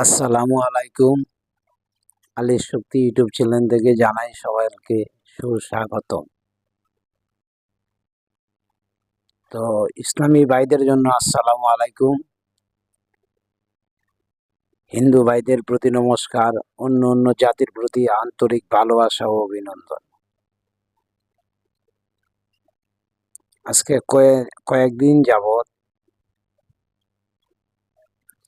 আসসালামু আলাইকুম। আলী শক্তি YouTube channel থেকে জানাই সবাইকে সুস্বাগতম। তো ইসলামী ভাইদের জন্য আসসালামু আলাইকুম, হিন্দু ভাইদের প্রতি নমস্কার, অন্য অন্য জাতির প্রতি আন্তরিক ভালোবাসা ও অভিনন্দন। আজকে কয়েকদিন যাবৎ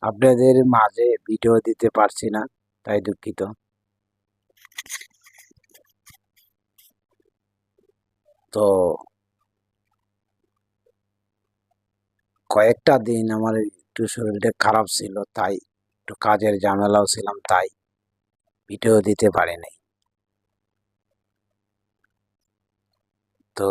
আপনাদের মাঝে ভিডিও দিতে পারছি না, তাই দুঃখিত। তো কয়েকটা দিন আমার একটু শরীরটা খারাপ ছিল, তাই একটু কাজের ঝামেলাও ছিলাম, তাই ভিডিও দিতে পারিনি। তো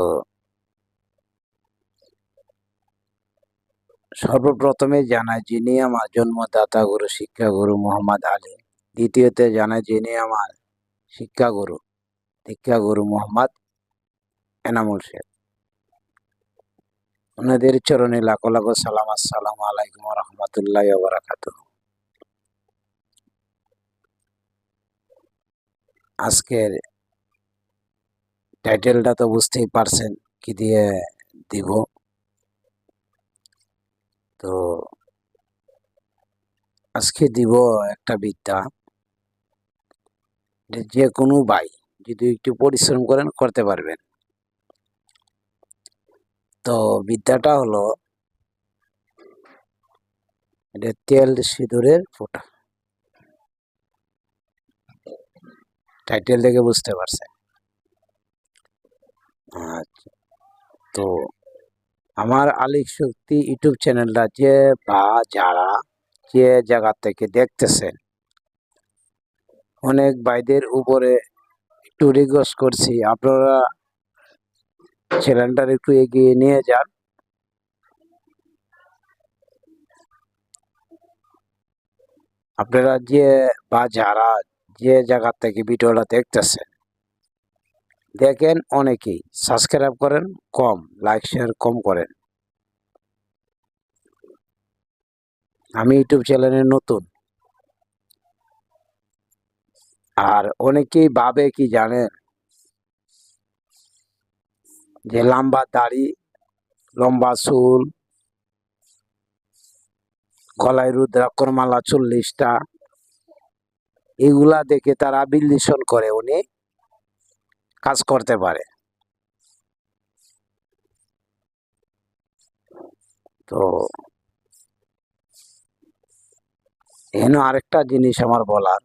সর্বপ্রথমে জানাই যিনি আমার জন্মদাতা গুরু শিক্ষা গুরু মোহাম্মদ আলী। দ্বিতীয়তে জানাই যিনি আমার শিক্ষা গুরু দীক্ষা গুরু মোহাম্মদ এনামুল শেখ। ওনাদের চরণে লাখো লাখো সালাম। আসসালামু আলাইকুম রহমতুল্লাহ বারাকাতুহ। আজকের টাইটেলটা তো বুঝতেই পারছেন কি দিয়ে দিব। তো আজকে দিব একটা বিদ্যা, যে কোনো ভাই যদি একটু পরিশ্রম করেন করতে পারবেন। তো বিদ্যাটা হলো এটা তেল সিঁদুরের ফোঁটা। টাইটেল দেখে বুঝতে পারছেন। আচ্ছা, তো আমার আলী শক্তি ইউটিউব চ্যানেলটা যারা যে জায়গা থেকে দেখতেছেন, অনেক ভাইদের উপরে একটু রিকোয়েস্ট করছি, আপনারা চ্যানেলটার একটু এগিয়ে নিয়ে যান। আপনারা যারা যে জায়গা থেকে ভিডিওটা দেখতেছেন, দেখেন অনেকেই সাবস্ক্রাইব করেন কম, লাইক শেয়ার কম করেন। আমি ইউটিউব চ্যানেলে নতুন, আর অনেকেই ভাবে কি জানেন, যে লম্বা দাড়ি, লম্বা চুল, গলায় রুদ্রাক্ষর মালা 40টা, এগুলা দেখে তারা বিশ্লেষণ করে উনি কাজ করতে পারে। তো এখানে আরেকটা জিনিস আমার বলার,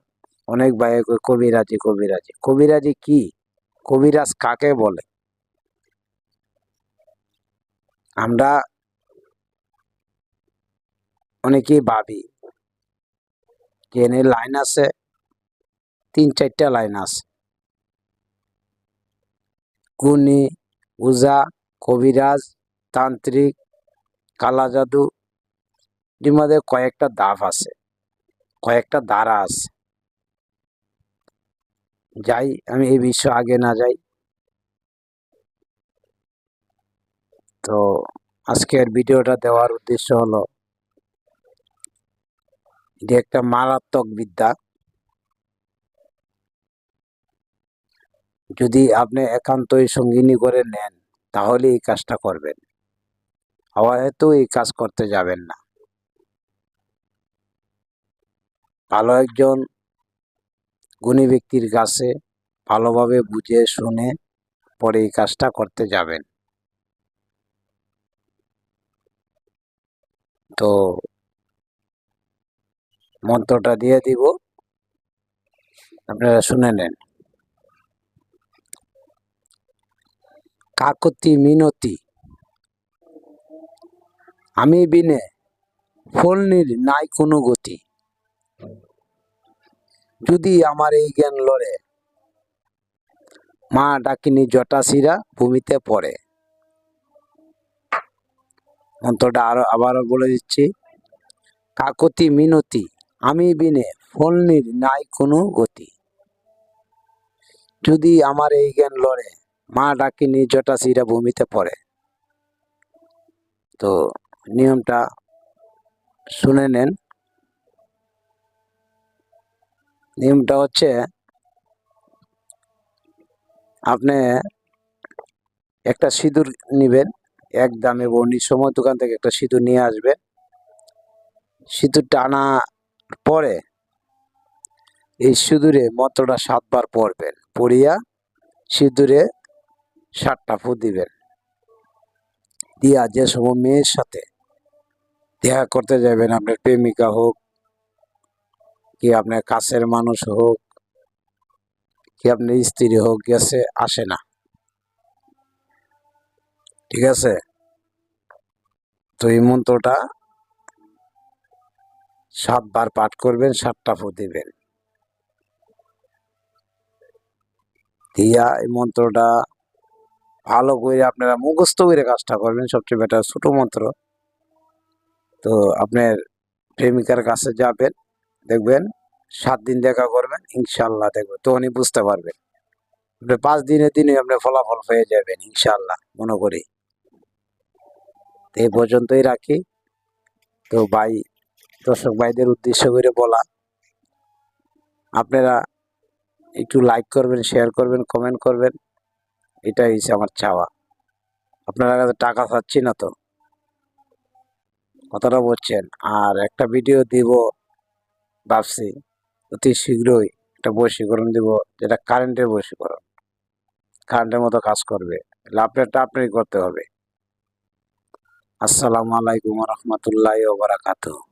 অনেক ভাই কবিরাজি কবিরাজি কবিরাজি কি, কবিরাজ কাকে বলে? আমরা অনেকেই ভাবি যে এনে লাইন আছে, 3-4টা লাইন আছে, গুণী, ওঝা, কবিরাজ, তান্ত্রিক, কালা জাদু, এর মধ্যে কয়েকটা ধাপ আছে, কয়েকটা ধারা আছে। যাই, আমি এই বিষয়ে আগে না যাই। তো আজকের ভিডিওটা দেওয়ার উদ্দেশ্য হলো, এটি একটা মারাত্মক বিদ্যা। যদি আপনি একান্তই সঙ্গিনী করে নেন, তাহলে এই কাজটা করবেন, হয়তো এই কাজ করতে যাবেন না। ভালো একজন গুণী ব্যক্তির কাছে ভালোভাবে বুঝে শুনে পরে এই কাজটা করতে যাবেন। তো মন্ত্রটা দিয়ে দিব, আপনারা শুনে নেন। কাকতি মিনতি আমি বিনে ফলনির নাই কোনো গতি, যদি আমার এই জ্ঞান লড়ে মা ডাকিনী জটাশিরা ভূমিতে পড়ে। মন্ত্রটা আবারও বলে দিচ্ছি। কাকতি মিনতি আমি বিনে ফলনির নাই কোনো গতি, যদি আমার এই জ্ঞান লড়ে মা ডাকিনী জটাশিরা ভূমিতে পড়ে। তো নিয়মটা শুনে নেন। নিয়মটা হচ্ছে, আপনি একটা সিঁদুর নিবেন, একদমে বর্ণির সময় দোকান থেকে একটা সিঁদুর নিয়ে আসবেন। সিঁদুরটা আনার পরে এই সিঁদুরে মন্ত্রটা 7 বার পড়বেন, পড়িয়া সিঁদুরে 7টা ফু দিবেন। দিয়া যে সময় মেয়ের সাথে দেখা করতে যাবেন, আপনার প্রেমিকা হোক কি আপনার কাছের মানুষ হোক কি আপনার স্ত্রী হোক, গেছে আসে না, ঠিক আছে? তো এই মন্ত্রটা 7 বার পাঠ করবেন, 7টা ফু দিবেন। দিয়া এই মন্ত্রটা ভালো করে আপনারা মুখস্থ করে কাজটা করবেন, সবচেয়ে বেটার, ছোট মন্ত্র। তো আপনার প্রেমিকার কাছে যাবেন, দেখবেন 7 দিন দেখা করবেন, ইনশাল্লাহ দেখবেন, তখনই বুঝতে পারবেন। আপনি 5 দিনে আপনি ফলাফল পেয়ে যাবেন ইনশাল্লাহ, মনে করি। এই পর্যন্তই রাখি। তো ভাই, দর্শক ভাইদের উদ্দেশ্য করে বলা, আপনারা একটু লাইক করবেন, শেয়ার করবেন, কমেন্ট করবেন, এটাই হচ্ছে আমার চাওয়া। আপনারা কাছে টাকা চাচ্ছি না তো, কথাটা বলছেন। আর একটা ভিডিও দিব ভাবছি অতি শীঘ্রই, একটা বশীকরণ দিব, যেটা কারেন্টের বশীকরণ, কারেন্টের মতো কাজ করবে। আপনারটা আপনারই করতে হবে। আসসালামু আলাইকুম রহমতুল্লাহ ওয়া বারাকাতুহু।